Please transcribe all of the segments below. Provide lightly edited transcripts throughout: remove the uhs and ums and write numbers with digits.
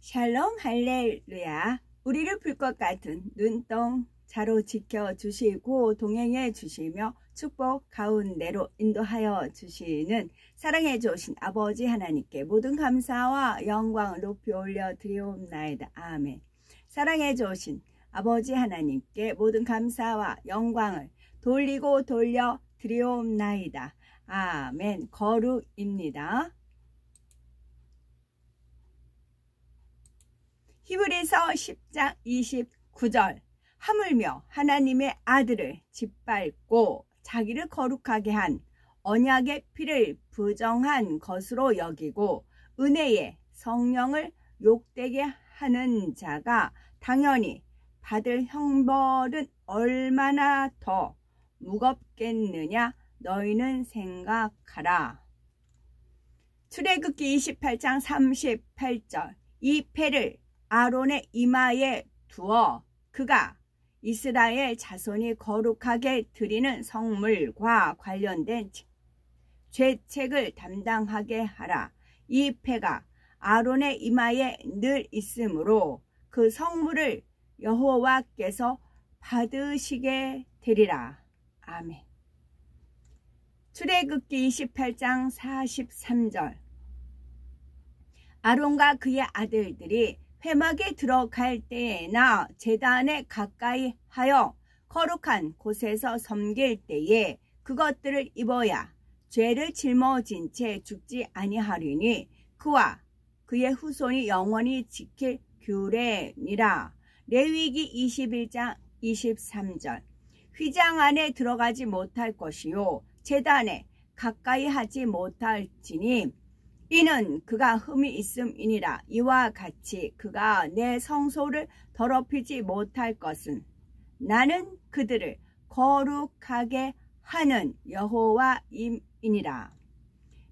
샬롬 할렐루야. 우리를 불꽃 같은 눈동자로 지켜주시고 동행해 주시며 축복 가운데로 인도하여 주시는 사랑해 주신 아버지 하나님께 모든 감사와 영광을 높이 올려 드리옵나이다. 아멘. 사랑해 주신 아버지 하나님께 모든 감사와 영광을 돌리고 돌려 드리옵나이다. 아멘. 거룩입니다. 히브리서 10장 29절. 하물며 하나님의 아들을 짓밟고 자기를 거룩하게 한 언약의 피를 부정한 것으로 여기고 은혜의 성령을 욕되게 하는 자가 당연히 받을 형벌은 얼마나 더 무겁겠느냐 너희는 생각하라. 출애굽기 28장 38절. 이 패를 아론의 이마에 두어 그가 이스라엘 자손이 거룩하게 드리는 성물과 관련된 죄책을 담당하게 하라. 이 패가 아론의 이마에 늘 있으므로 그 성물을 여호와께서 받으시게 되리라. 아멘. 출애굽기 28장 43절. 아론과 그의 아들들이 회막에 들어갈 때에나 제단에 가까이 하여 거룩한 곳에서 섬길 때에 그것들을 입어야 죄를 짊어진 채 죽지 아니하리니 그와 그의 후손이 영원히 지킬 규례니라. 레위기 21장 23절. 휘장 안에 들어가지 못할 것이요 제단에 가까이 하지 못할지니 이는 그가 흠이 있음이니라. 이와 같이 그가 내 성소를 더럽히지 못할 것은 나는 그들을 거룩하게 하는 여호와임이니라.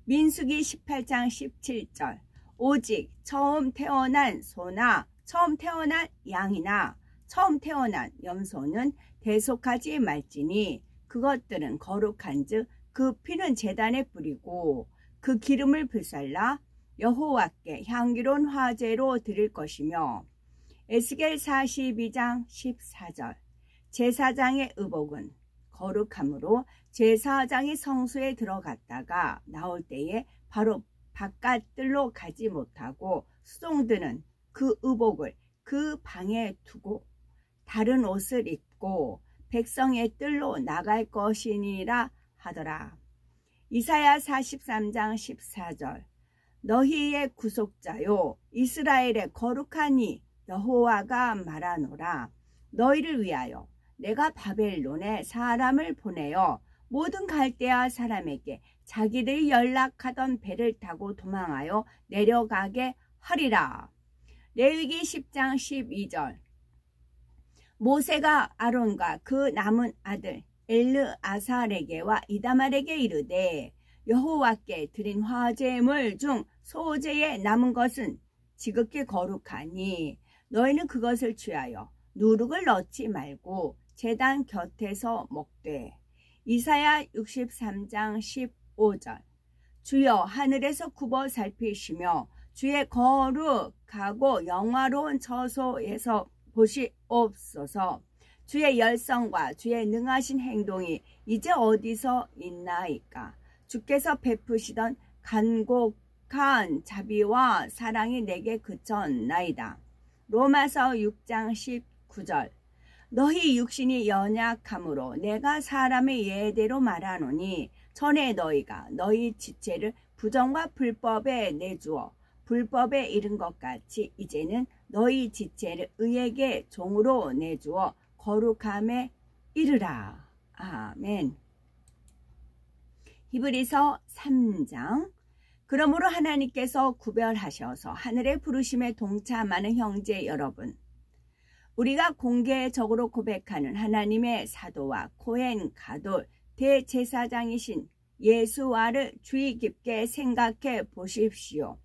민수기 18장 17절. 오직 처음 태어난 소나 처음 태어난 양이나 처음 태어난 염소는 대속하지 말지니 그것들은 거룩한즉 그 피는 제단에 뿌리고 그 기름을 불살라 여호와께 향기로운 화제로 드릴 것이며. 에스겔 42장 14절. 제사장의 의복은 거룩함으로 제사장이 성소에 들어갔다가 나올 때에 바로 바깥들로 가지 못하고 수종들은 그 의복을 그 방에 두고 다른 옷을 입고 백성의 뜰로 나갈 것이니라 하더라. 이사야 43장 14절. 너희의 구속자요 이스라엘의 거룩하니 여호와가 말하노라. 너희를 위하여 내가 바벨론에 사람을 보내어 모든 갈대아 사람에게 자기들이 연락하던 배를 타고 도망하여 내려가게 하리라. 레위기 10장 12절. 모세가 아론과 그 남은 아들 엘르아살에게와 이다말에게 이르되 여호와께 드린 화제물 중 소제에 남은 것은 지극히 거룩하니 너희는 그것을 취하여 누룩을 넣지 말고 제단 곁에서 먹되. 이사야 63장 15절. 주여 하늘에서 굽어 살피시며 주의 거룩하고 영화로운 처소에서 보시옵소서. 주의 열성과 주의 능하신 행동이 이제 어디서 있나이까. 주께서 베푸시던 간곡한 자비와 사랑이 내게 그쳤나이다. 로마서 6장 19절. 너희 육신이 연약함으로 내가 사람의 예대로 말하노니 전에 너희가 너희 지체를 부정과 불법에 내주어 불법에 이른 것 같이 이제는 너희 지체를 의에게 종으로 내주어 거룩함에 이르라. 아멘. 히브리서 3장. 그러므로 하나님께서 구별하셔서 하늘의 부르심에 동참하는 형제 여러분, 우리가 공개적으로 고백하는 하나님의 사도와 코헨 가돌 대제사장이신 예수와를 주의 깊게 생각해 보십시오.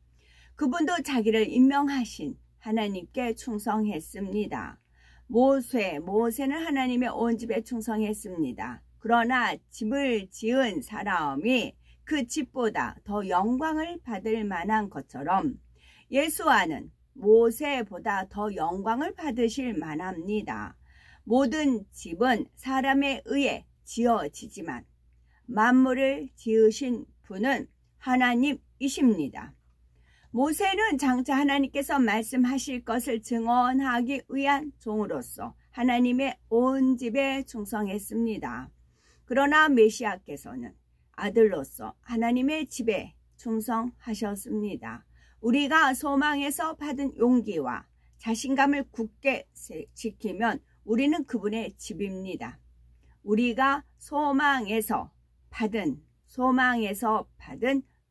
그분도 자기를 임명하신 하나님께 충성했습니다. 모세는 하나님의 온 집에 충성했습니다. 그러나 집을 지은 사람이 그 집보다 더 영광을 받을 만한 것처럼 예수와는 모세보다 더 영광을 받으실 만합니다. 모든 집은 사람에 의해 지어지지만 만물을 지으신 분은 하나님이십니다. 모세는 장차 하나님께서 말씀하실 것을 증언하기 위한 종으로서 하나님의 온 집에 충성했습니다. 그러나 메시아께서는 아들로서 하나님의 집에 충성하셨습니다. 우리가 소망에서 받은 용기와 자신감을 굳게 지키면 우리는 그분의 집입니다. 우리가 소망에서 받은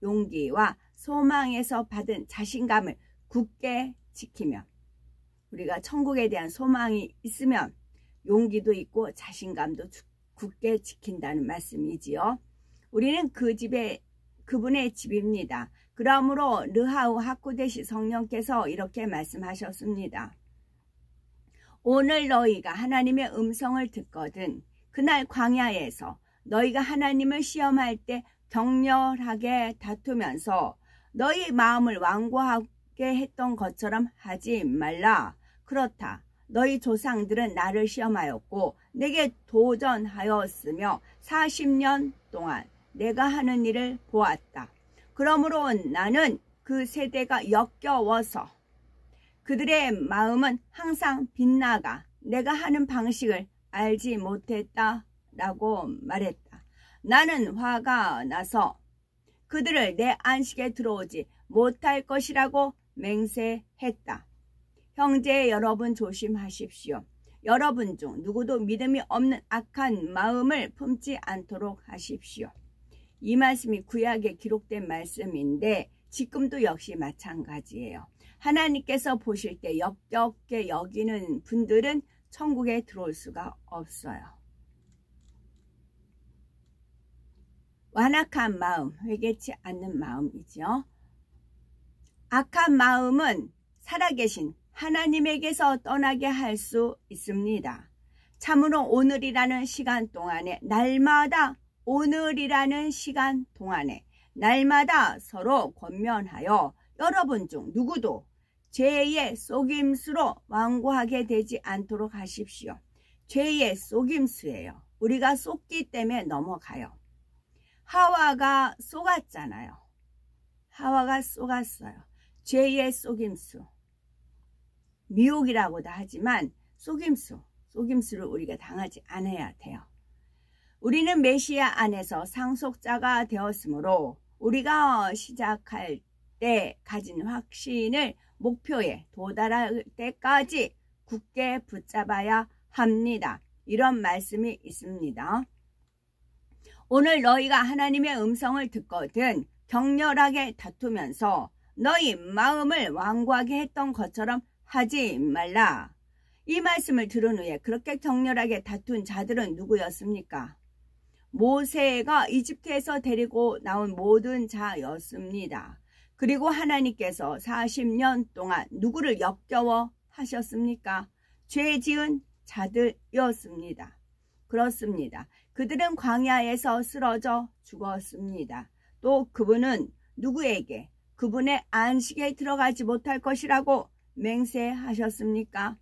용기와 소망에서 받은 자신감을 굳게 지키면, 우리가 천국에 대한 소망이 있으면 용기도 있고 자신감도 굳게 지킨다는 말씀이지요. 우리는 그분의 집입니다. 그러므로 르하우 하코데시 성령께서 이렇게 말씀하셨습니다. 오늘 너희가 하나님의 음성을 듣거든 그날 광야에서 너희가 하나님을 시험할 때 격렬하게 다투면서 너희 마음을 완고하게 했던 것처럼 하지 말라. 그렇다. 너희 조상들은 나를 시험하였고 내게 도전하였으며 40년 동안 내가 하는 일을 보았다. 그러므로 나는 그 세대가 역겨워서 그들의 마음은 항상 빗나가 내가 하는 방식을 알지 못했다라고 말했다. 나는 화가 나서 그들을 내 안식에 들어오지 못할 것이라고 맹세했다. 형제 여러분 조심하십시오. 여러분 중 누구도 믿음이 없는 악한 마음을 품지 않도록 하십시오. 이 말씀이 구약에 기록된 말씀인데 지금도 역시 마찬가지예요. 하나님께서 보실 때 역겹게 여기는 분들은 천국에 들어올 수가 없어요. 완악한 마음, 회개치 않는 마음이죠. 악한 마음은 살아계신 하나님에게서 떠나게 할 수 있습니다. 참으로 오늘이라는 시간 동안에 날마다 서로 권면하여 여러분 중 누구도 죄의 속임수로 완고하게 되지 않도록 하십시오. 죄의 속임수예요. 우리가 속기 때문에 넘어가요. 하와가 속았잖아요. 하와가 속았어요. 죄의 속임수. 미혹이라고도 하지만 속임수를 우리가 당하지 않아야 돼요. 우리는 메시아 안에서 상속자가 되었으므로 우리가 시작할 때 가진 확신을 목표에 도달할 때까지 굳게 붙잡아야 합니다. 이런 말씀이 있습니다. 오늘 너희가 하나님의 음성을 듣거든 격렬하게 다투면서 너희 마음을 완고하게 했던 것처럼 하지 말라. 이 말씀을 들은 후에 그렇게 격렬하게 다툰 자들은 누구였습니까? 모세가 이집트에서 데리고 나온 모든 자였습니다. 그리고 하나님께서 40년 동안 누구를 역겨워 하셨습니까? 죄 지은 자들이었습니다. 그렇습니다. 그들은 광야에서 쓰러져 죽었습니다. 또 그분은 누구에게 그분의 안식에 들어가지 못할 것이라고 맹세하셨습니까?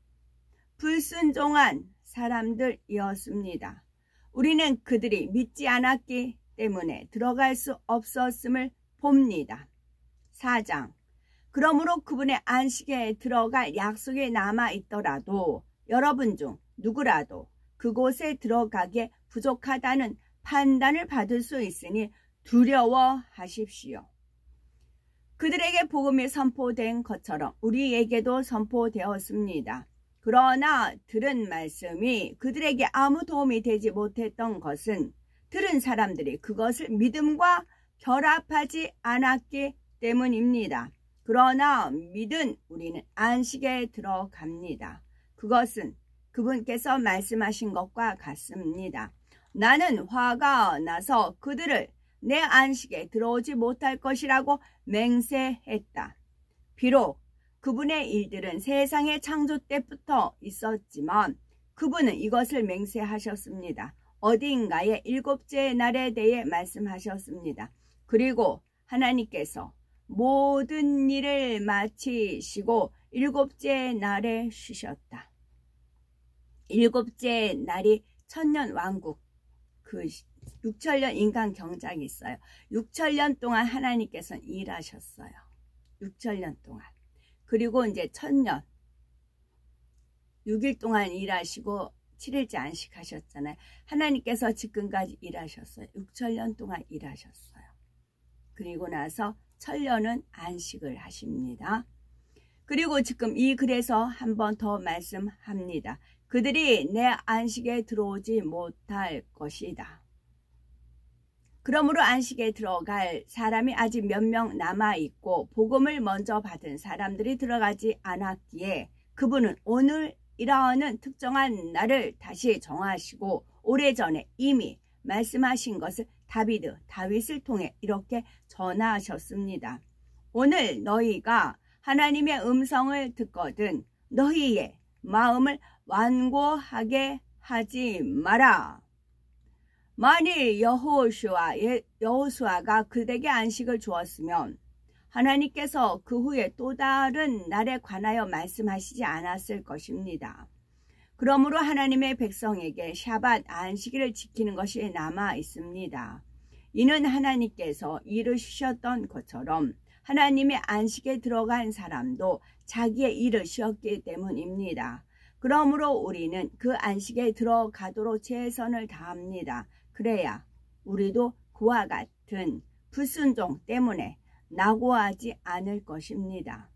불순종한 사람들이었습니다. 우리는 그들이 믿지 않았기 때문에 들어갈 수 없었음을 봅니다. 4장. 그러므로 그분의 안식에 들어갈 약속이 남아있더라도 여러분 중 누구라도 그곳에 들어가기에 부족하다는 판단을 받을 수 있으니 두려워하십시오. 그들에게 복음이 선포된 것처럼 우리에게도 선포되었습니다. 그러나 들은 말씀이 그들에게 아무 도움이 되지 못했던 것은 들은 사람들이 그것을 믿음과 결합하지 않았기 때문입니다. 그러나 믿은 우리는 안식에 들어갑니다. 그것은 그분께서 말씀하신 것과 같습니다. 나는 화가 나서 그들을 내 안식에 들어오지 못할 것이라고 맹세했다. 비록 그분의 일들은 세상의 창조 때부터 있었지만 그분은 이것을 맹세하셨습니다. 어디인가에 일곱째 날에 대해 말씀하셨습니다. 그리고 하나님께서 모든 일을 마치시고 일곱째 날에 쉬셨다. 일곱째 날이 천년왕국, 그 6천년 인간 경작이 있어요. 6천년 동안 하나님께서는 일하셨어요. 6천년 동안. 그리고 이제 1000년 6일 동안 일하시고 7일째 안식하셨잖아요. 하나님께서 지금까지 일하셨어요. 6천년 동안 일하셨어요. 그리고 나서 1000년은 안식을 하십니다. 그리고 지금 이 글에서 한 번 더 말씀합니다. 그들이 내 안식에 들어오지 못할 것이다. 그러므로 안식에 들어갈 사람이 아직 몇 명 남아있고 복음을 먼저 받은 사람들이 들어가지 않았기에 그분은 오늘이라는 특정한 날을 다시 정하시고 오래전에 이미 말씀하신 것을 다윗을 통해 이렇게 전하셨습니다. 오늘 너희가 하나님의 음성을 듣거든 너희의 마음을 완고하게 하지 마라. 만일 여호수아가 그들에게 안식을 주었으면 하나님께서 그 후에 또 다른 날에 관하여 말씀하시지 않았을 것입니다. 그러므로 하나님의 백성에게 샤밧 안식일을 지키는 것이 남아 있습니다. 이는 하나님께서 일을 쉬셨던 것처럼 하나님의 안식에 들어간 사람도 자기의 일을 쉬었기 때문입니다. 그러므로 우리는 그 안식에 들어가도록 최선을 다합니다. 그래야 우리도 그와 같은 불순종 때문에 낙오하지 않을 것입니다.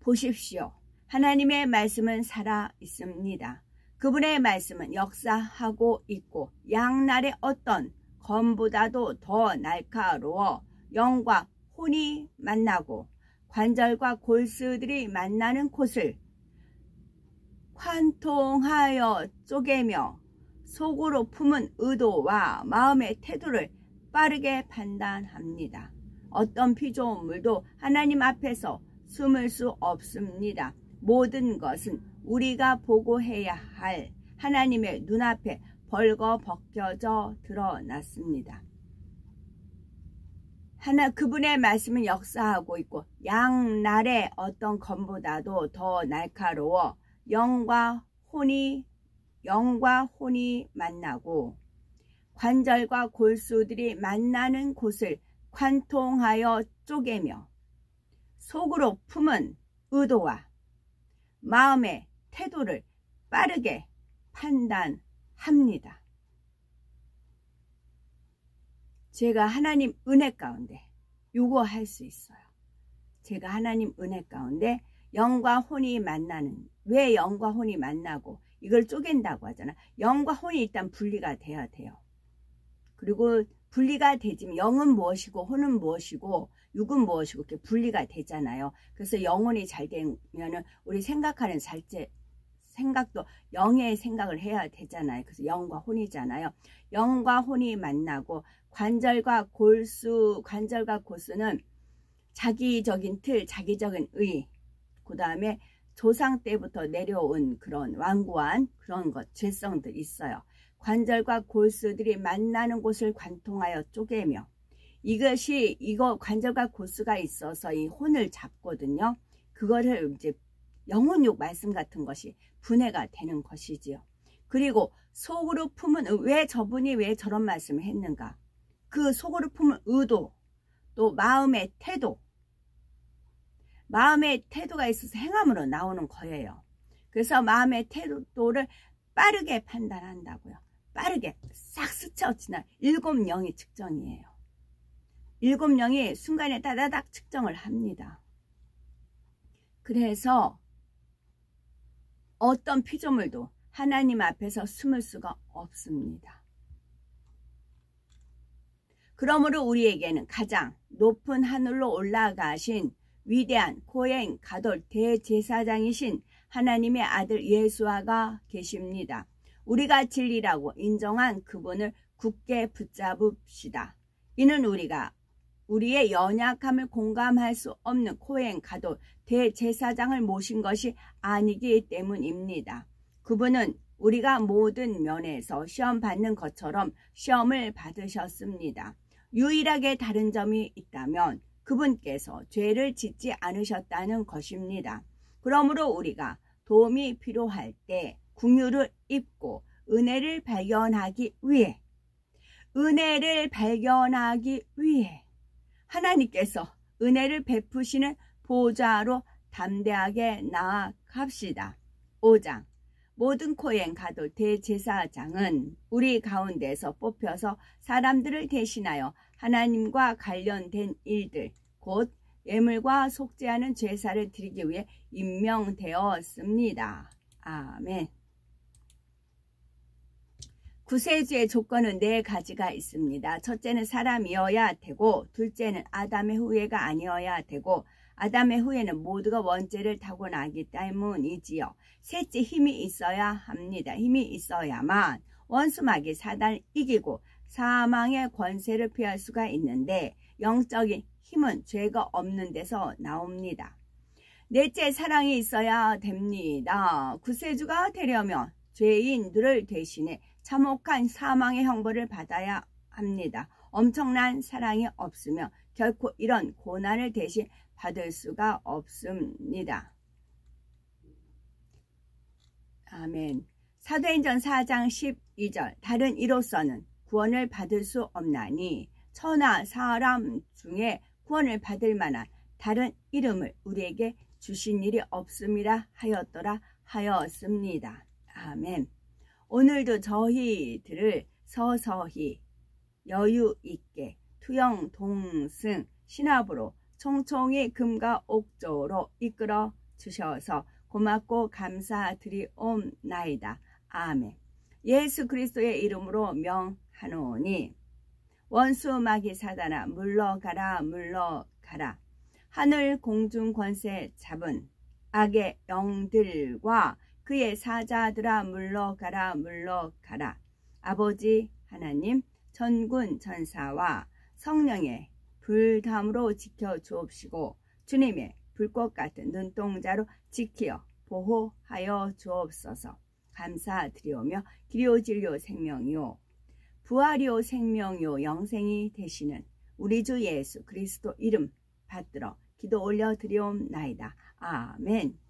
보십시오. 하나님의 말씀은 살아 있습니다. 그분의 말씀은 역사하고 있고 양날의 어떤 검보다도 더 날카로워 영과 혼이 만나고 관절과 골수들이 만나는 곳을 관통하여 쪼개며 속으로 품은 의도와 마음의 태도를 빠르게 판단합니다. 어떤 피조물도 하나님 앞에서 숨을 수 없습니다. 모든 것은 우리가 보고해야 할 하나님의 눈앞에 벌거벗겨져 드러났습니다. 그분의 말씀은 역사하고 있고 양날의 어떤 검보다도 더 날카로워 영과 혼이 만나고 관절과 골수들이 만나는 곳을 관통하여 쪼개며 속으로 품은 의도와 마음의 태도를 빠르게 판단합니다. 제가 하나님 은혜 가운데 요거 할 수 있어요. 제가 하나님 은혜 가운데 영과 혼이 만나는, 왜 영과 혼이 만나고 이걸 쪼갠다고 하잖아. 영과 혼이 일단 분리가 돼야 돼요. 그리고 분리가 되지만 영은 무엇이고 혼은 무엇이고 육은 무엇이고 이렇게 분리가 되잖아요. 그래서 영혼이 잘 되면은 우리 생각하는 생각도 영의 생각을 해야 되잖아요. 그래서 영과 혼이잖아요. 영과 혼이 만나고 관절과 골수는 자기적인 틀, 자기적인 의, 그 다음에 조상 때부터 내려온 그런 완고한 그런 죄성들 있어요. 관절과 골수들이 만나는 곳을 관통하여 쪼개며 이거 관절과 골수가 있어서 이 혼을 잡거든요. 그거를 이제 영혼육 말씀 같은 것이 분해가 되는 것이지요. 그리고 속으로 품은 왜 저분이 왜 저런 말씀을 했는가? 그 속으로 품은 의도, 또 마음의 태도가 있어서 행함으로 나오는 거예요. 그래서 마음의 태도를 빠르게 판단한다고요. 빠르게 싹 스쳐 지나 7영이 측정이에요. 7영이 순간에 따다닥 측정을 합니다. 그래서 어떤 피조물도 하나님 앞에서 숨을 수가 없습니다. 그러므로 우리에게는 가장 높은 하늘로 올라가신 위대한 코헨 가돌 대제사장이신 하나님의 아들 예수아가 계십니다. 우리가 진리라고 인정한 그분을 굳게 붙잡읍시다. 이는 우리가 우리의 연약함을 공감할 수 없는 코헨 가돌 대제사장을 모신 것이 아니기 때문입니다. 그분은 우리가 모든 면에서 시험 받는 것처럼 시험을 받으셨습니다. 유일하게 다른 점이 있다면 그분께서 죄를 짓지 않으셨다는 것입니다. 그러므로 우리가 도움이 필요할 때 긍휼을 입고 은혜를 발견하기 위해 하나님께서 은혜를 베푸시는 보좌로 담대하게 나아갑시다. 5장 모든 코엔 가도 대제사장은 우리 가운데서 뽑혀서 사람들을 대신하여 하나님과 관련된 일들 곧 예물과 속죄하는 제사를 드리기 위해 임명되었습니다. 아멘. 구세주의 조건은 4가지가 있습니다. 첫째는 사람이어야 되고, 둘째는 아담의 후예가 아니어야 되고, 아담의 후예는 모두가 원죄를 타고나기 때문이지요. 셋째, 힘이 있어야 합니다. 힘이 있어야만 원수마귀 사단을 이기고 사망의 권세를 피할 수가 있는데, 영적인 힘은 죄가 없는 데서 나옵니다. 넷째, 사랑이 있어야 됩니다. 구세주가 되려면 죄인들을 대신해 참혹한 사망의 형벌을 받아야 합니다. 엄청난 사랑이 없으면 결코 이런 고난을 대신 받을 수가 없습니다. 아멘. 사도행전 4장 12절 다른 이로서는 구원을 받을 수 없나니 천하 사람 중에 구원을 받을 만한 다른 이름을 우리에게 주신 일이 없음이라 하였습니다. 아멘. 오늘도 저희들을 서서히 여유 있게 투영 동승 신압으로 총총히 금과 옥조로 이끌어 주셔서 고맙고 감사드리옵나이다. 아멘. 예수 그리스도의 이름으로 명하노니 원수 마귀 사단아 물러가라 물러가라. 하늘 공중 권세 잡은 악의 영들과 그의 사자들아 물러가라 물러가라. 아버지 하나님 전군 전사와 성령의 불담으로 지켜주옵시고 주님의 불꽃 같은 눈동자로 지켜 보호하여 주옵소서. 감사드리오며 길이요 진리요 생명이요 부활이요 생명이요 영생이 되시는 우리 주 예수 그리스도 이름 받들어 기도 올려드리옵나이다. 아멘.